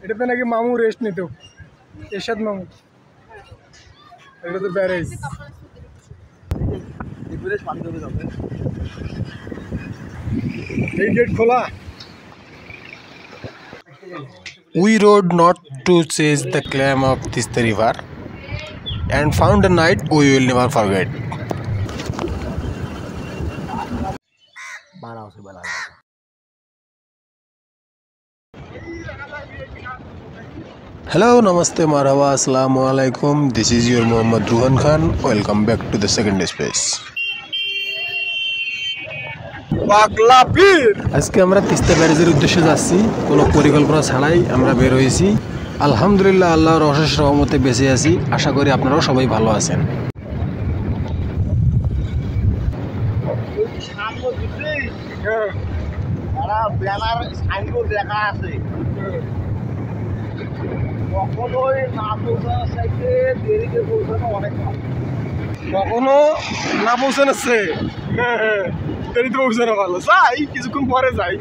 এটাতে নাকি মামু রেস্ট নিত, এরশাদ মামু। এটা তো ব্যারেজ। এই গেট খোলা। We rode not to chase the claim of Tista River and found a night we will never forget. Hello, Namaste, Marhaba, Assalamu alaikum. This is your Muhammad Ruhan Khan. Welcome back to the second space. পাগলা পীর। আজকে আমরা তিস্তা ব্যারেজের উদ্দেশ্যে যাচ্ছি, কোনো পরিকল্পনা ছাড়াই আমরা বের হয়েছি। আলহামদুলিল্লাহ, আল্লাহর অশেষ রহমতে বেঁচে আছি। আশা করি আপনারাও সবাই ভালো আছেন। ব্যানার সাইনবোর্ড লেখা আছে, কখনোই না পৌঁছানোর চাইতে দেরিতে পৌঁছানো অনেক ভালো। কখনো না পৌঁছানোচ্ছে দেরিতে পৌঁছানো ভালো। যাই কিছুক্ষণ পরে যাই,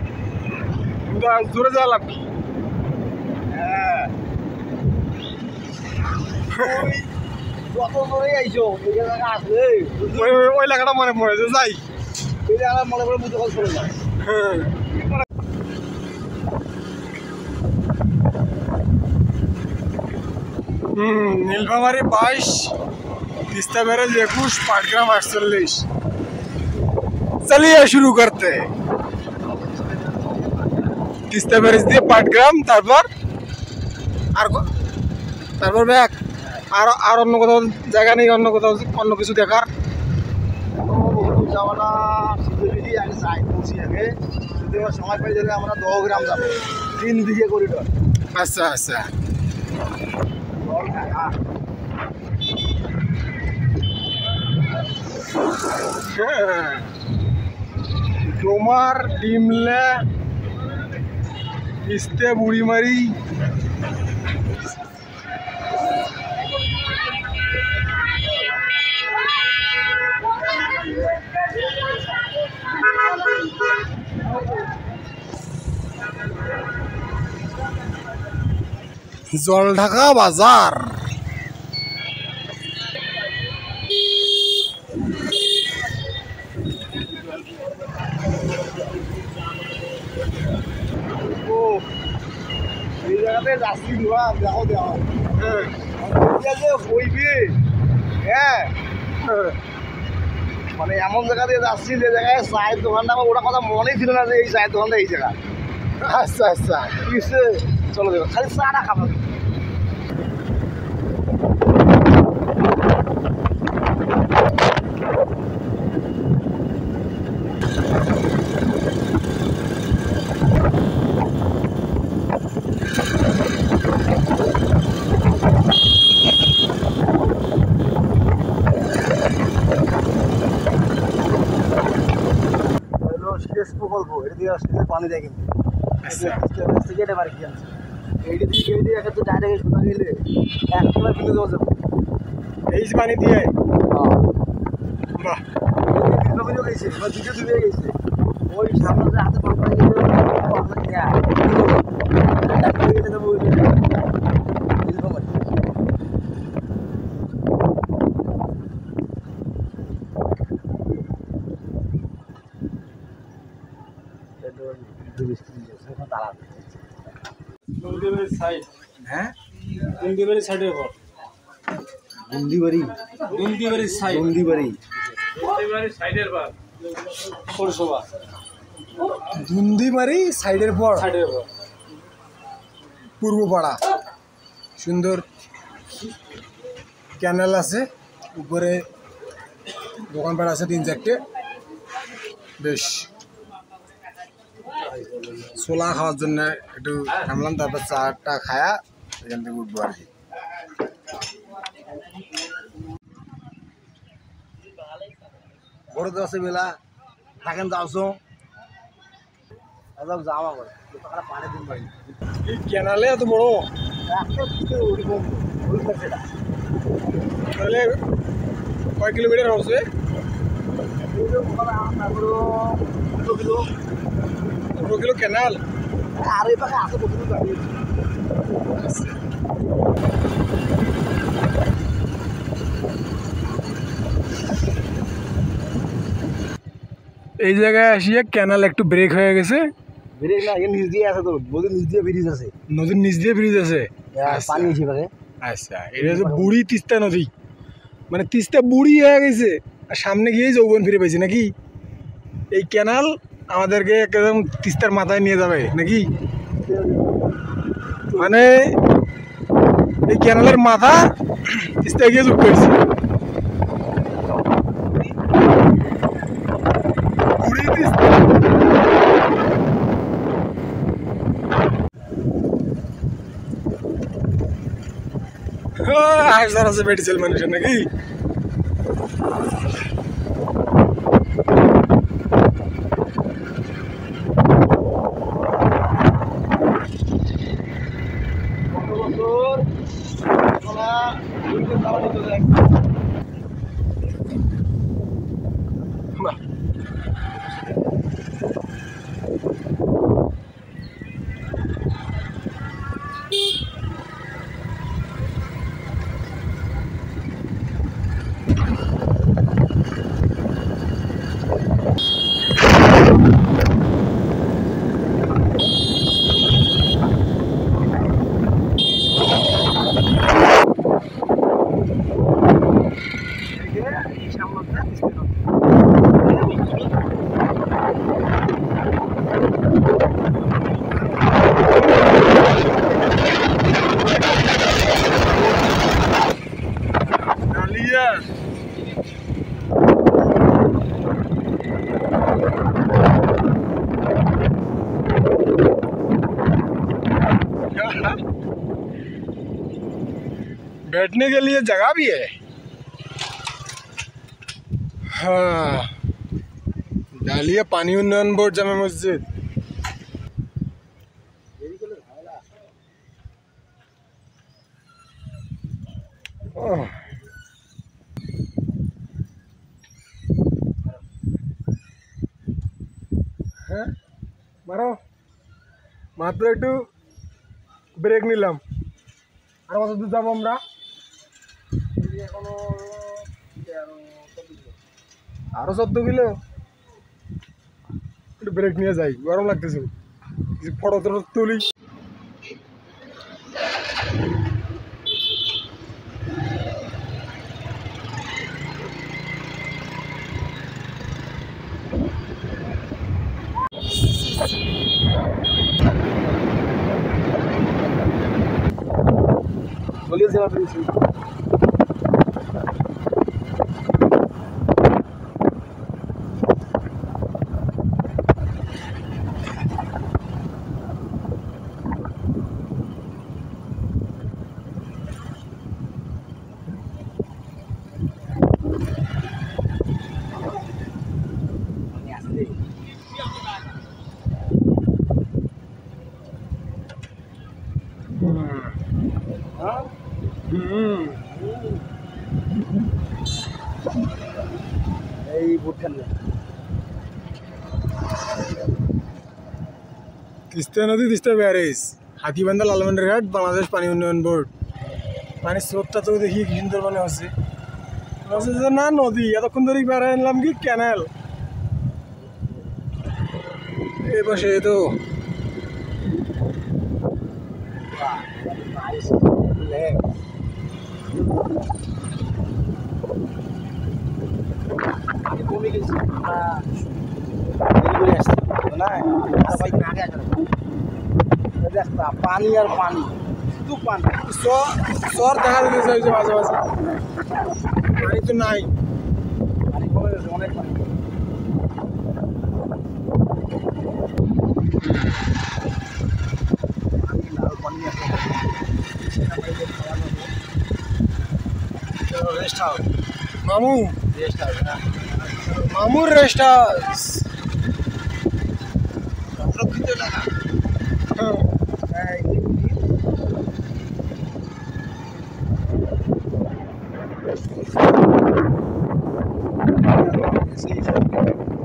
কিন্তু জোরে যাওয়া লাভ কি? যত জোরে আইসো ওই জায়গা আছে, ওই লেখাটা মনে পড়ে যে যাই, ওই জায়গা মনে করে মুখে কল চলে যায়। নীলফামারী 22, তিস্তা ব্যারেज 21, পাটগ্রাম 48। চলিয়ে শুরু করতে তিস্তা ব্যারেজ দিয়ে পাটগ্রাম, তারপর ব্যাক। আর অন্য কোথাও জায়গা নেই, অন্য কিছু দেখার? যাওয়াটা শিলিগুড়ি আগে যাই, পৌঁছি আগে যদি আমার সময় পাই তাহলে আমরা 10 গ্রাম যাবো, 3 দিকে করিডর। আচ্ছা আচ্ছা। তোমার ডিমলা ইস্তে বুড়িমারি, জলঢাকা বাজার। এই জায়গাতে যাচ্ছি ধোয়া দেখো দেওয়া যে হইবে। হ্যাঁ, মানে এমন জায়গা দিয়ে যাচ্ছি যে জায়গায় চায়ের দোকানটা, আমার ওটা কথা মনেই ছিল না যে এই চায়ের দোকানটা এই জায়গা। আচ্ছা আচ্ছা, চলো দেখো, খালি চাটা খাবো। প্রকল্প এটা দিয়ে আসলে পানি দেয়, কিন্তু এবার কি আছে এইটা দিয়ে গেলে একটা তো ডাইরেক্ট শোনা গেলে একবার কিনে দেওয়া যাবে এই পানি দিয়ে। বাহ, গেছে বা দুটো ডুবে গেছে, ওই সামনে হাতে পাম্প গেলে যাবো। হ্যাঁ, দুন্দিবাড়ি সাইডের পর দুন্দিবাড়ি পৌরসভা, দুন্দিবাড়ি সাইডের পর পূর্বপাড়া। সুন্দর ক্যানেল আছে, উপরে দোকানপাট আছে 3-4টে। বেশ ছোলা খাওয়ার জন্য একটু থামলাম, তারপর চাটা খায়া এখান থেকে উঠবো আর কি। বড় দশে বেলা থাকেন যাওছো যাওয়া করে পানি দিন পাই। এই ক্যানালে এত বড়, তাহলে কয় কিলোমিটার হচ্ছে? পুরো কিলো ক্যানাল আর এই পাশে আছে কতটুকু গাড়ি এই জায়গায় আসিয়ে ক্যানাল একটু ব্রেক হয়ে গেছে ব্রেক না এর নিচ দিয়ে আছে তো নদীর নিচ দিয়ে ব্রিজ আছে নদীর নিচ দিয়ে ব্রিজ আছে পানি এসে পারে আচ্ছা এটা হচ্ছে বুড়ি তিস্তা নদী মানে তিস্তা বুড়ি হয়ে গেছে আর সামনে গিয়েই যৌবন ফিরে পেয়েছে নাকি এই ক্যানাল আমাদেরকে একদম তিস্তার মাথায় নিয়ে যাবে নাকি মানে এই ক্যানালের মাথা তিস্তায় গিয়ে যোগ করেছে বুড়ি তিস্তা হাজার আছে মেডিসেল মানুষের নাকি बैठने के लिए जगह भी है हाँ डालिए पानी उन्नयन बोर्ड जामा मस्जिद হ্যাঁ মারো মাত্র একটু ব্রেক নিলাম আর কত দূর যাবো আমরা এখনো আরো 14 কিলো একটু ব্রেক নিয়ে যাই গরম লাগতেছে ফটো টটো তুলি বলিয়ে সেবা পেয়েছি এই বুট খেললে তিস্তা নদী তিস্তা ব্যারেজ হাতিবান্ধা লালমান্ডার ঘাট বাংলাদেশ পানি উন্নয়ন বোর্ড পানির স্রোতটা তো দেখি কি সুন্দর মনে হচ্ছে যে না নদী এতক্ষণ ধরে বেড়াই আনলাম কি ক্যানেল এ পাশে তো কমে গেছি দেরি করে আসছি না আর ভাই আগে আগে দেখতা পানি আর পানি শুধু পানি সর দেখা দিতে চাইছে মাঝে মাঝে পানি তো নাই পানি কমে গেছে অনেক পানি রেস্ট হাউস মামু রেস্ট হাউস না মামুর রেস্ট হাউস সংরক্ষিত এলাকা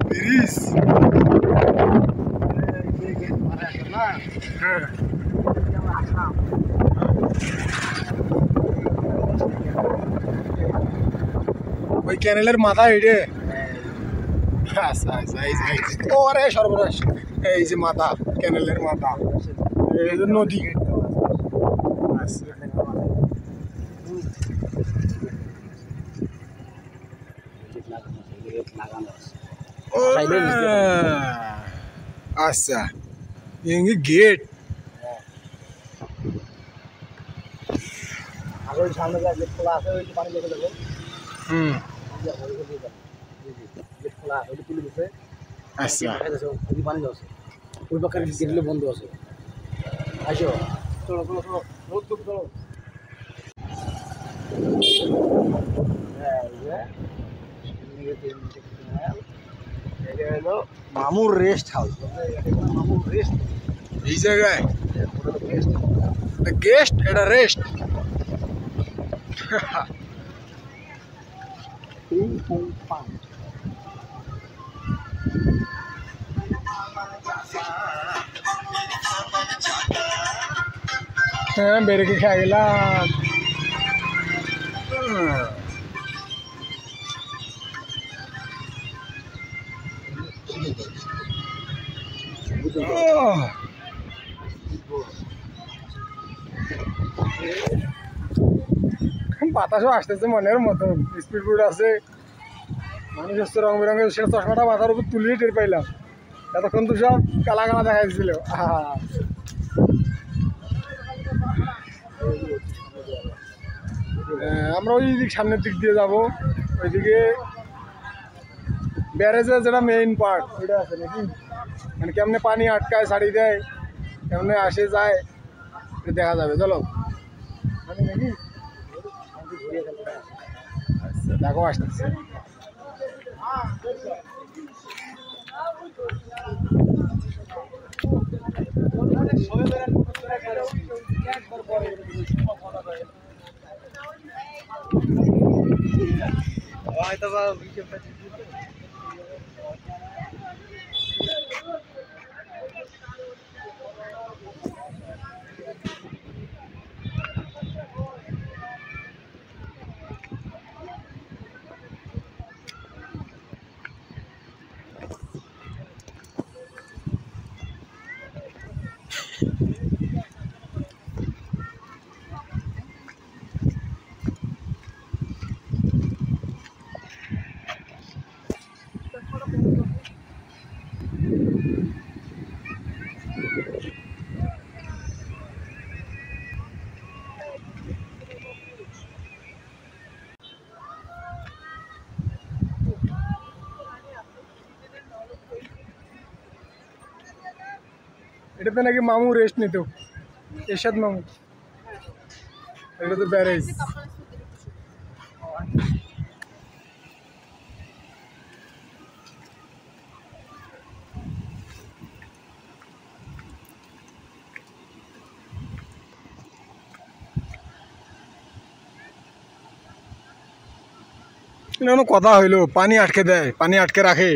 ব্রিজ ক্যানেলের মাথা এইটে আচ্ছা আচ্ছা এই যে ওরে সর্বনাশ এই যে মাথা ক্যানেলের মাথা এই যে নদী আচ্ছা ও আচ্ছা এঙ্গে গেট আগে ওই সামনে যে গেট খোলা আছে ওই পানি দেখে দেবো হুম গেট খোলা ওইটা তুলে দিচ্ছে আচ্ছা ওই পানি যাচ্ছে ওই পাখের গেটগুলো বন্ধ আছে আসো চলো চলো চলো রোদ তো চলো মামুর রেস্ট হাউস মামুর রেস্ট এই জায়গায় গেস্ট এটা রেস্ট হ্যাঁ বেরোকে খেয়ে গেলাম বাতাসও আসতেছে মনের মতো স্পিড বোট আছে মানুষ হচ্ছে রং বেরঙের সে চশমাটা মাথার উপর তুলিয়ে টের পাইলাম এতক্ষণ তো সব কালা কালা দেখা যাচ্ছিল আমরা ওই দিক সামনের দিক দিয়ে যাবো ওইদিকে ব্যারেজের যেটা মেইন পার্ট ওইটা আছে নাকি মানে কেমনে পানি আটকায় ছাড়ি দেয় কেমনে আসে যায় দেখা যাবে চলো নাকি আচ্ছা দেখো আসতেছে এটাতে নাকি মামু রেস্ট নিত এরশাদ মামু এটা তো ব্যারেজ কথা হইলো পানি আটকে দেয় পানি আটকে রাখে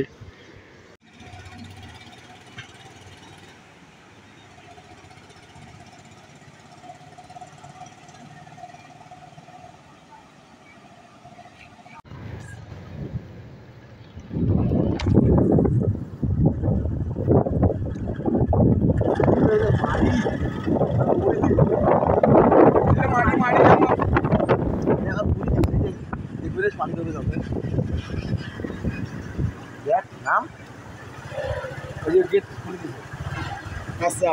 পানি দেবে যাবে দেখ নাম ওই যে গেট খুলে দিচ্ছে আচ্ছা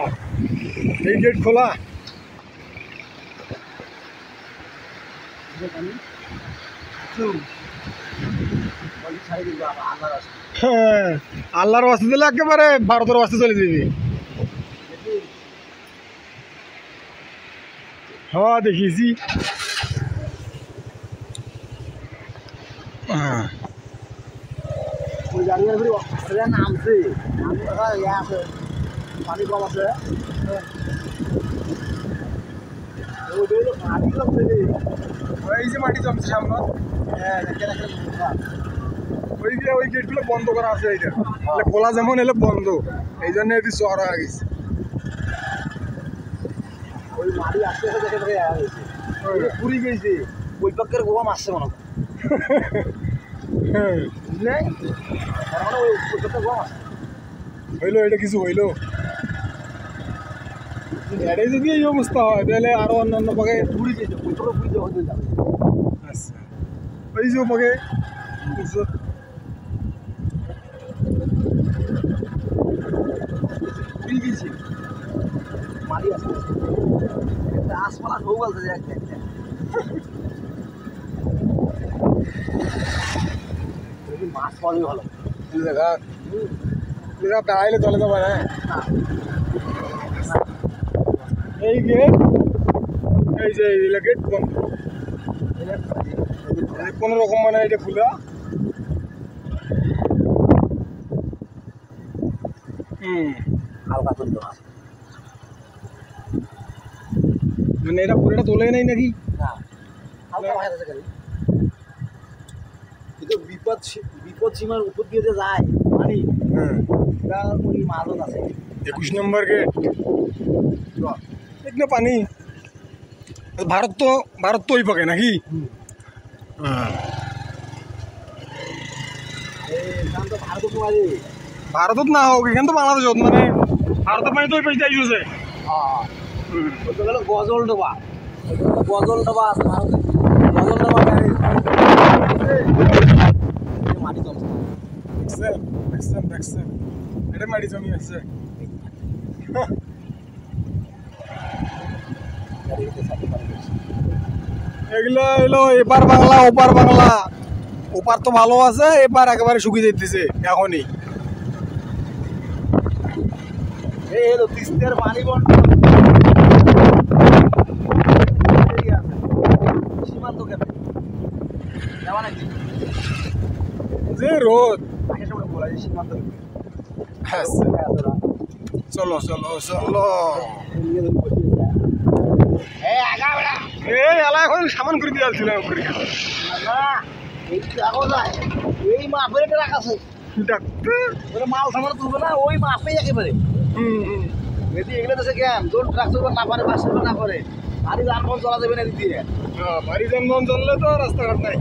এই গেট খোলা হ্যাঁ আল্লাহর বাস্তে দিলে একেবারে ভারতের বাস্তে চলে যাবি হ্যাঁ দেখিয়েছি ওই গাড়ির নামছে আছে পানি কম আছে এই যে মাটি জমছে সামনে হ্যাঁ ওই যে ওই গেটগুলো বন্ধ করা আছে এইটা খোলা যেমন এলে বন্ধ এই জন্য এটি চড়া হয়ে গেছে ওই মাটি আসতে দেখে দেখে পুরি গেছে ওই পক্ষের গোয়া মারছে মনে হ্যাঁ বুঝলে তার মানে ওই উপরটা কম আছে হইলো, এটা কিছু হইলো। এটাই যদি এই অবস্থা হয় তাহলে আরো অন্যান্য পাকে। পুরি যেতে পুরো পুরি হতে যাবে আচ্ছা ওই যে পাকে পুরি গেছি মারি আছে একটা আসমালা সব বলতে যায় একটা মাছ পাওয়া ভালো দেখা দাঁড়াইলে চলে যাবে না। এই গেট, এই যে গেট বন্ধ, কোনো রকম মানে এটা খোলা। হালকা করে দেওয়া মানে এটা পুরোটা তোলে নাই নাকি? না হালকা ভাই আছে গাড়ি কিন্তু বিপদ সীমার উপর দিয়ে যে যায় পানি হ্যাঁ এটা ওই মাদক আছে 21 নম্বর গেট এখানে পানি। ভারত তো ওই পাকে নাকি? হ্যাঁ এই তো ভারত তোমারে ভারতত না হোক, এখানে তো বাংলাদেশত মানে ভারতের পানি তো ওই পাশে আইসছে। হ্যাঁ ওটা হলো গজল ডোবা আছে ভারতে গজল ডোবা গাড়ি মাটি জমছে দেখছেন এটা মাটি জমি আছে। এগুলো এলো এপার বাংলা ওপার বাংলা। ওপার তো ভালো আছে, এপার একেবারে শুকিয়ে যেতেছে এখনই। এই হলো তিস্তার পানি বন্টন সীমান্ত কেন যাওয়া নাকি যে রোদ। আগে সবাই বলা যায় সীমান্ত হ্যাঁ চলো চলো চলো এই এলা এখন সামান করে দিয়ে আসছিলাম এই মাপের এটা রাখা আছে ডাক্তার। মাল সামান তুলবে না ওই মাপেই একেবারে যদি এগুলো দেশে কেন তোর ট্রাক্টর না পারে বাস না পারে গাড়ি যানবাহন চলা যাবে না দিয়ে বাড়ি যানবাহন চললে তো রাস্তাঘাট নাই।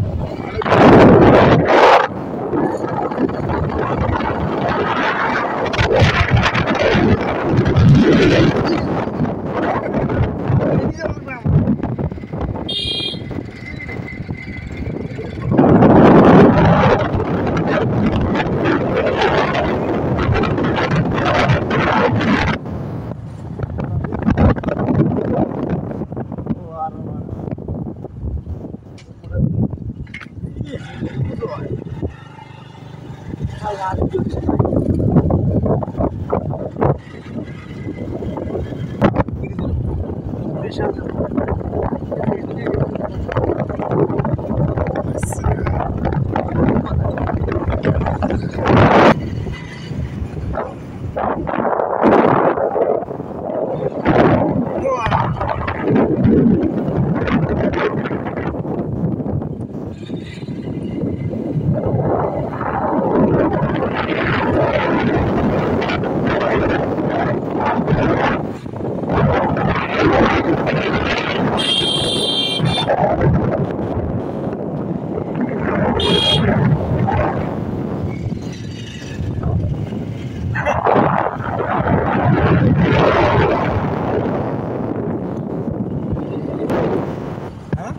হ্যাঁ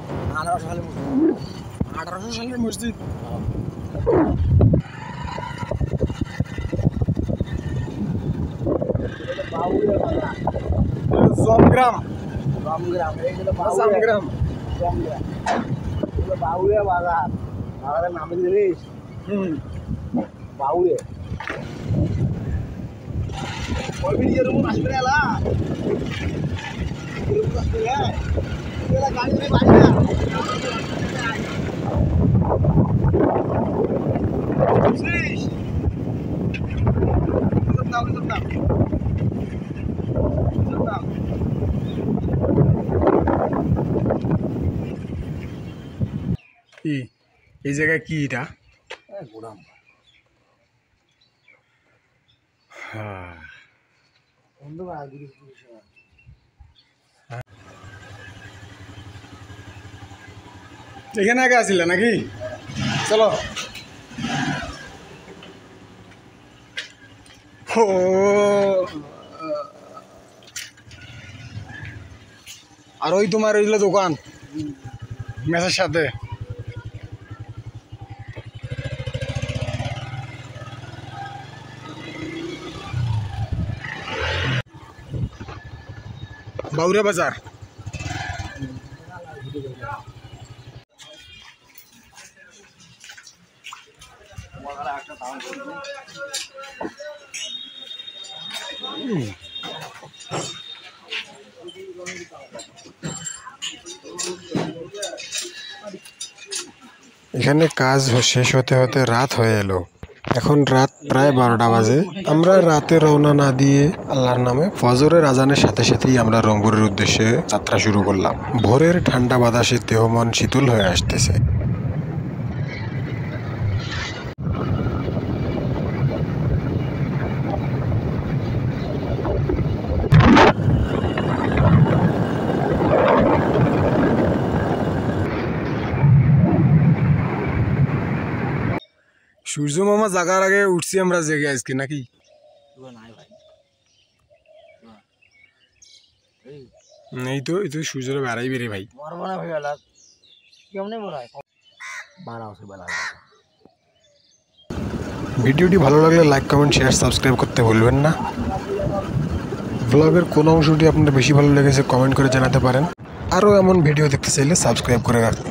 1800 সালের মসজিদ। জমগ্রাম জমগ্রাম বাউলিয়া বাজার বাজারের নাম জানিস বাউলে ওই ভিডিওর মন আসবে এলা এলা গাড়ি নিয়ে বাড়ি না বুঝছিস নাম কি এই জায়গায় কি এটা? গোড়াম হ্যাঁ এখানে আগে আসিল নাকি? চলো ও আর ওই তোমার ওইগুলো দোকান মেসের সাথে বাউরা বাজার। এখানে কাজ শেষ হতে হতে রাত হয়ে এলো। এখন রাত প্রায় 12টা বাজে। আমরা রাতে রওনা না দিয়ে আল্লাহর নামে ফজরের আজানের সাথে সাথেই আমরা রংপুরের উদ্দেশ্যে যাত্রা শুরু করলাম। ভোরের ঠান্ডা বাতাসে দেহ মন শীতল হয়ে আসতেছে। সূর্য মামা জাগার আগে উঠছি আমরা জেগে আজকে নাকি? এই তো সূর্যটা বেড়াই বেড়ে ভাই। ভিডিওটি ভালো লাগলে লাইক কমেন্ট শেয়ার সাবস্ক্রাইব করতে ভুলবেন না। ব্লগের কোন অংশটি আপনার বেশি ভালো লেগেছে কমেন্ট করে জানাতে পারেন। আরও এমন ভিডিও দেখতে চাইলে সাবস্ক্রাইব করে রাখুন।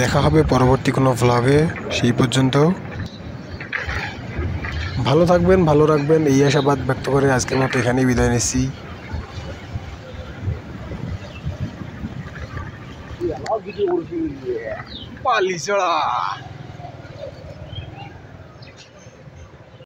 দেখা হবে পরবর্তী কোনো ভ্লগে। সেই পর্যন্ত ভালো থাকবেন, ভালো রাখবেন এই আশাবাদ ব্যক্ত করে আজকের মতো এখানেই বিদায় নিচ্ছি। পালিছড়া।